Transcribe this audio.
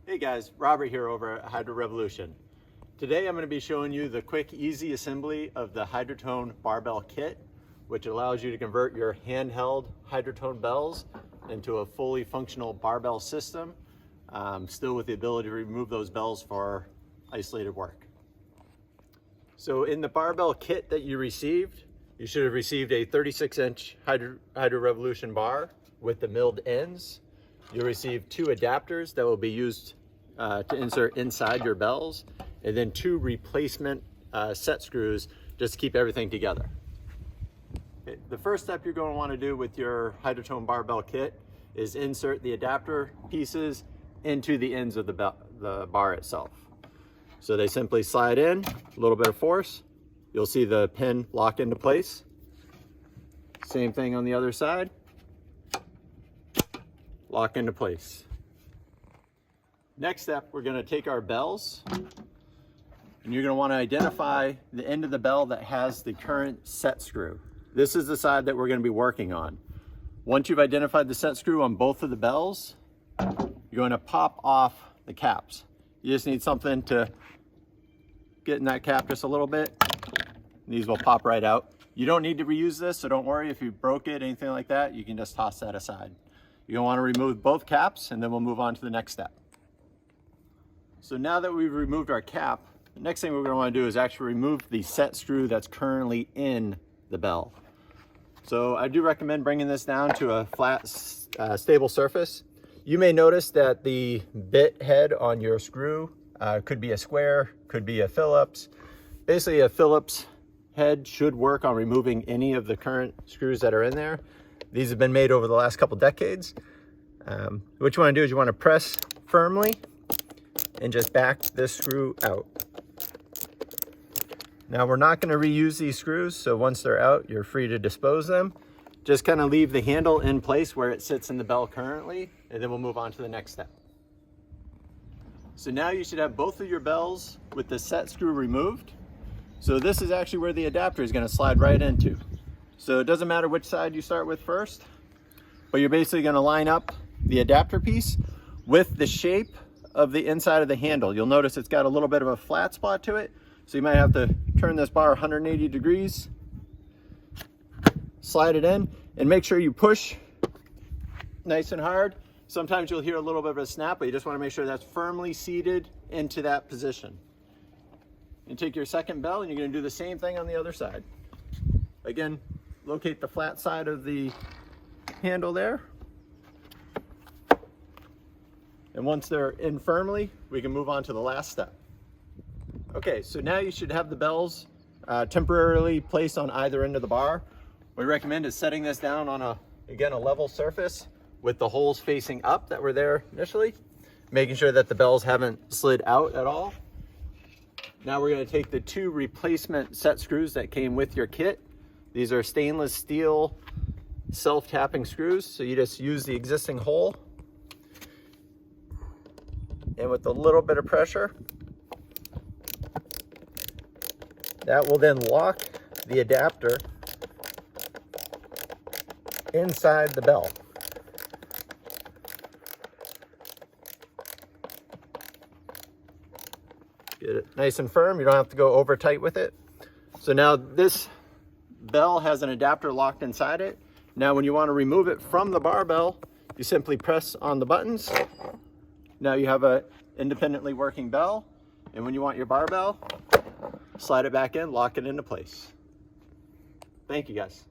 Hey guys, Robert here over at Hydro Revolution. Today I'm going to be showing you the quick, easy assembly of the Hydrotone barbell kit, which allows you to convert your handheld Hydrotone bells into a fully functional barbell system, still with the ability to remove those bells for isolated work. So in the barbell kit that you received, you should have received a 36-inch Hydro Revolution bar with the milled ends. You'll receive 2 adapters that will be used to insert inside your bells, and then 2 replacement set screws just to keep everything together. Okay, the first step you're going to want to do with your Hydrotone barbell kit is insert the adapter pieces into the ends of the bar itself. So they simply slide in, a little bit of force, you'll see the pin lock into place. Same thing on the other side. Lock into place. Next step, we're going to take our bells, and you're going to want to identify the end of the bell that has the current set screw. This is the side that we're going to be working on. Once you've identified the set screw on both of the bells, you're going to pop off the caps. You just need something to get in that cap just a little bit. These will pop right out. You don't need to reuse this, so don't worry if you broke it, anything like that, you can just toss that aside. You're going to want to remove both caps, and then we'll move on to the next step. So now that we've removed our cap, the next thing we're going to want to do is actually remove the set screw that's currently in the bell. So I do recommend bringing this down to a flat, stable surface. You may notice that the bit head on your screw could be a square, could be a Phillips. Basically, a Phillips head should work on removing any of the current screws that are in there. These have been made over the last couple decades. What you want to do is you want to press firmly and just back this screw out. Now we're not going to reuse these screws, so once they're out, you're free to dispose them. Just kind of leave the handle in place where it sits in the bell currently, and then we'll move on to the next step. So now you should have both of your bells with the set screw removed. So this is actually where the adapter is going to slide right into. So it doesn't matter which side you start with first, but you're basically going to line up the adapter piece with the shape of the inside of the handle. You'll notice it's got a little bit of a flat spot to it, so you might have to turn this bar 180 degrees, slide it in, and make sure you push nice and hard. Sometimes you'll hear a little bit of a snap, but you just want to make sure that's firmly seated into that position. And take your second bell, and you're going to do the same thing on the other side. Again, locate the flat side of the handle there. And once they're in firmly, we can move on to the last step. Okay, so now you should have the bells temporarily placed on either end of the bar. What we recommend is setting this down on a level surface with the holes facing up that were there initially, making sure that the bells haven't slid out at all. Now we're going to take the 2 replacement set screws that came with your kit. These are stainless steel self-tapping screws, so you just use the existing hole, and with a little bit of pressure, that will then lock the adapter inside the bell. Get it nice and firm. You don't have to go over tight with it. So now this bell has an adapter locked inside it. Now when you want to remove it from the barbell, you simply press on the buttons. Now you have an independently working bell, and when you want your barbell, slide it back in, lock it into place. Thank you guys.